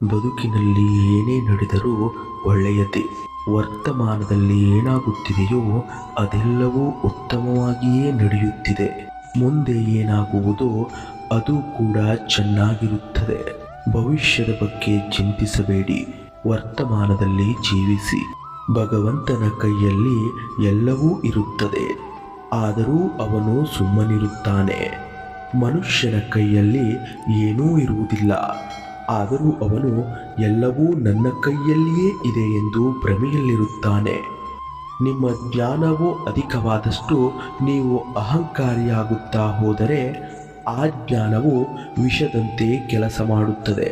ಬದುಕಿನಲ್ಲಿ ಏನೇ ನಡೆದರೂ ಒಳ್ಳೆಯದೇ. ವರ್ತಮಾನದಲ್ಲಿ ಏನಾಗುತ್ತಿದೆಯೋ ಅದೆಲ್ಲವೂ ಉತ್ತಮವಾಗಿಯೇ ನಡೆಯುತ್ತಿದೆ. ಮುಂದೆ ಏನಾಗುವುದೋ ಅದು ಕೂಡ ಚೆನ್ನಾಗಿರುತ್ತದೆ. ಭವಿಷ್ಯದ ಬಗ್ಗೆ ಚಿಂತಿಸಬೇಡಿ, ವರ್ತಮಾನದಲ್ಲಿ ಜೀವಿಸಿ. ಭಗವಂತನ ಕೈಯಲ್ಲಿ ಎಲ್ಲವೂ ಇರುತ್ತದೆ, ಆದರೂ ಅವನು ಸುಮ್ಮನಿರುತ್ತಾನೆ. ಮನುಷ್ಯನ ಕೈಯಲ್ಲಿ ಏನೂ ಇರುವುದಿಲ್ಲ, ಆದರೂ ಅವನು ಎಲ್ಲವೂ ನನ್ನ ಕೈಯಲ್ಲಿಯೇ ಇದೆ ಎಂದು ಭ್ರಮೆಯಲ್ಲಿರುತ್ತಾನೆ. ನಿಮ್ಮ ಜ್ಞಾನವು ಅಧಿಕವಾದಷ್ಟು ನೀವು ಅಹಂಕಾರಿಯಾಗುತ್ತಾ ಹೋದರೆ ಆ ಜ್ಞಾನವು ವಿಷದಂತೆ ಕೆಲಸ ಮಾಡುತ್ತದೆ.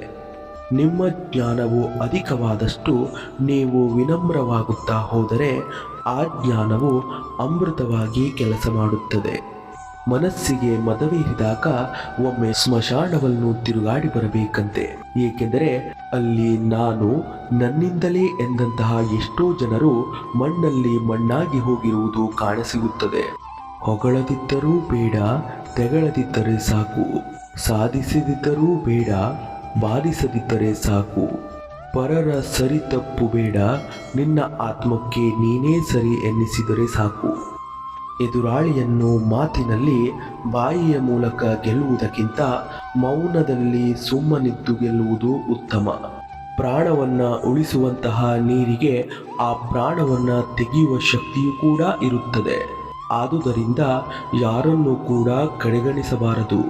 ನಿಮ್ಮ ಜ್ಞಾನವು ಅಧಿಕವಾದಷ್ಟು ನೀವು ವಿನಮ್ರವಾಗುತ್ತಾ ಹೋದರೆ ಆ ಜ್ಞಾನವು ಅಮೃತವಾಗಿ ಕೆಲಸ ಮಾಡುತ್ತದೆ. ಮನಸ್ಸಿಗೆ ಮದವೇರಿದಾಗ ಒಮ್ಮೆ ಸ್ಮಶಾನವನ್ನು ತಿರುಗಾಡಿ ಬರಬೇಕಂತೆ. ಏಕೆಂದರೆ ಅಲ್ಲಿ ನಾನು ನನ್ನಿಂದಲೇ ಎಂದಂತಹ ಎಷ್ಟೋ ಜನರು ಮಣ್ಣಲ್ಲಿ ಮಣ್ಣಾಗಿ ಹೋಗಿರುವುದು ಕಾಣಸಿಗುತ್ತದೆ. ಹೊಗಳದಿದ್ದರೂ ಬೇಡ, ತೆಗಳದಿದ್ದರೆ ಸಾಕು. ಸಾಧಿಸದಿದ್ದರೂ ಬೇಡ, ಬಾಧಿಸದಿದ್ದರೆ ಸಾಕು. ಪರರ ಸರಿ ತಪ್ಪು ಬೇಡ, ನಿನ್ನ ಆತ್ಮಕ್ಕೆ ನೀನೇ ಸರಿ ಎನ್ನಿಸಿದರೆ ಸಾಕು. ಎದುರಾಳಿಯನ್ನು ಮಾತಿನಲ್ಲಿ ಬಾಯಿಯ ಮೂಲಕ ಗೆಲ್ಲುವುದಕ್ಕಿಂತ ಮೌನದಲ್ಲಿ ಸುಮ್ಮನಿದ್ದು ಗೆಲ್ಲುವುದು ಉತ್ತಮ. ಪ್ರಾಣವನ್ನು ಉಳಿಸುವಂತಹ ನೀರಿಗೆ ಆ ಪ್ರಾಣವನ್ನು ತೆಗೆಯುವ ಶಕ್ತಿಯೂ ಕೂಡ ಇರುತ್ತದೆ. ಆದುದರಿಂದ ಯಾರನ್ನು ಕೂಡ ಕಡೆಗಣಿಸಬಾರದು.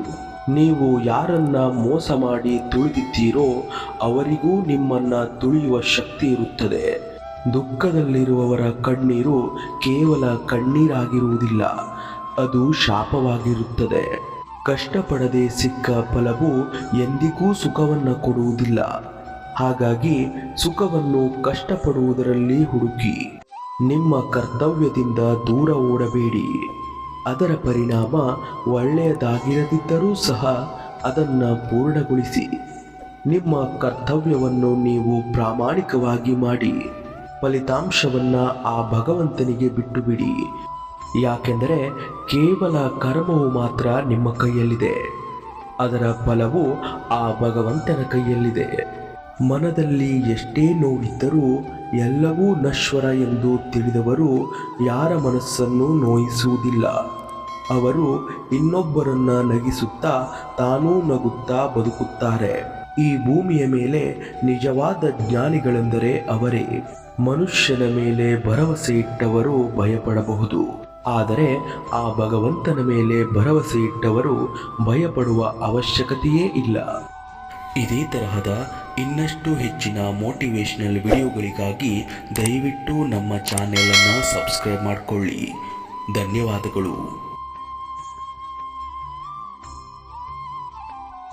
ನೀವು ಯಾರನ್ನ ಮೋಸ ಮಾಡಿ ತುಳಿದಿದ್ದೀರೋ ಅವರಿಗೂ ನಿಮ್ಮನ್ನು ತುಳಿಯುವ ಶಕ್ತಿ ಇರುತ್ತದೆ. ದುಃಖದಲ್ಲಿರುವವರ ಕಣ್ಣೀರು ಕೇವಲ ಕಣ್ಣೀರಾಗಿರುವುದಿಲ್ಲ, ಅದು ಶಾಪವಾಗಿರುತ್ತದೆ. ಕಷ್ಟಪಡದೆ ಸಿಕ್ಕ ಫಲವು ಎಂದಿಗೂ ಸುಖವನ್ನು ಕೊಡುವುದಿಲ್ಲ. ಹಾಗಾಗಿ ಸುಖವನ್ನು ಕಷ್ಟಪಡುವುದರಲ್ಲಿ ಹುಡುಕಿ. ನಿಮ್ಮ ಕರ್ತವ್ಯದಿಂದ ದೂರ ಓಡಬೇಡಿ. ಅದರ ಪರಿಣಾಮ ಒಳ್ಳೆಯದಾಗಿರದಿದ್ದರೂ ಸಹ ಅದನ್ನು ಪೂರ್ಣಗೊಳಿಸಿ. ನಿಮ್ಮ ಕರ್ತವ್ಯವನ್ನು ನೀವು ಪ್ರಾಮಾಣಿಕವಾಗಿ ಮಾಡಿ. ಫಲಿತಾಂಶವನ್ನು ಆ ಭಗವಂತನಿಗೆ ಬಿಟ್ಟು ಬಿಡಿ. ಯಾಕೆಂದರೆ ಕೇವಲ ಕರ್ಮವು ಮಾತ್ರ ನಿಮ್ಮ ಕೈಯಲ್ಲಿದೆ, ಅದರ ಫಲವು ಆ ಭಗವಂತನ ಕೈಯಲ್ಲಿದೆ. ಮನದಲ್ಲಿ ಎಷ್ಟೇ ನೋವಿದ್ದರೂ ಎಲ್ಲವೂ ನಶ್ವರ ಎಂದು ತಿಳಿದವರು ಯಾರ ಮನಸ್ಸನ್ನು ನೋಯಿಸುವುದಿಲ್ಲ. ಅವರು ಇನ್ನೊಬ್ಬರನ್ನ ನಗಿಸುತ್ತಾ ತಾನೂ ನಗುತ್ತಾ ಬದುಕುತ್ತಾರೆ. ಈ ಭೂಮಿಯ ಮೇಲೆ ನಿಜವಾದ ಜ್ಞಾನಿಗಳೆಂದರೆ ಅವರೇ. ಮನುಷ್ಯನ ಮೇಲೆ ಭರವಸೆ ಇಟ್ಟವರು ಭಯಪಡಬಹುದು, ಆದರೆ ಆ ಭಗವಂತನ ಮೇಲೆ ಭರವಸೆ ಇಟ್ಟವರು ಭಯಪಡುವ ಅವಶ್ಯಕತೆಯೇ ಇಲ್ಲ. ಇದೇ ತರಹದ ಇನ್ನಷ್ಟು ಹೆಚ್ಚಿನ ಮೋಟಿವೇಶನಲ್ ವಿಡಿಯೋಗಳಿಗಾಗಿ ದಯವಿಟ್ಟು ನಮ್ಮ ಚಾನೆಲನ್ನು ಸಬ್ಸ್ಕ್ರೈಬ್ ಮಾಡಿಕೊಳ್ಳಿ. ಧನ್ಯವಾದಗಳು.